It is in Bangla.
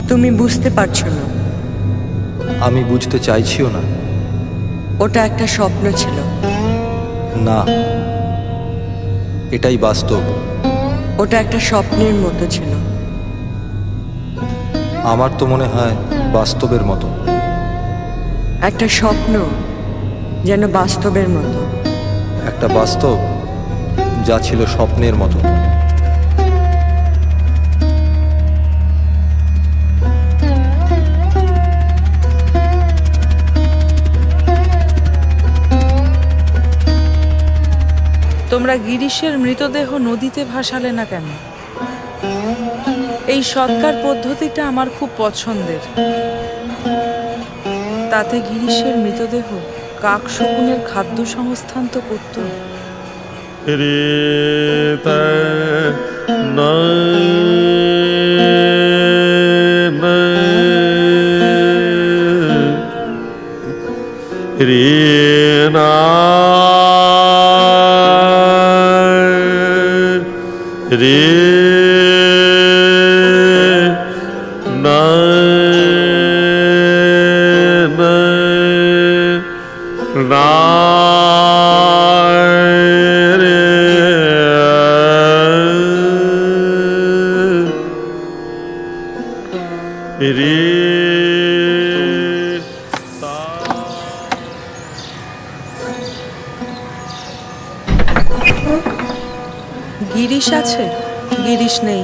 তুমি বুঝতে পারছো না। আমি বুঝতে চাইছিও না। ওটা একটা স্বপ্ন ছিল। না, এটাই বাস্তব। ওটা একটা স্বপ্নের মতো ছিল। আমার তো মনে হয় বাস্তবের মতো। একটা স্বপ্ন যেন বাস্তবের মতো। একটা বাস্তব যা ছিল স্বপ্নের মতো। তোমরা গিরিশের মৃতদেহ নদীতে ভাসালে না কেন? এই সৎকার পদ্ধতিটা আমার খুব পছন্দের। তাতে গিরিশের মৃতদেহ কাক শকুনের খাদ্য সংস্থান তো করত। গিরিশ আছে? গিরিশ নেই।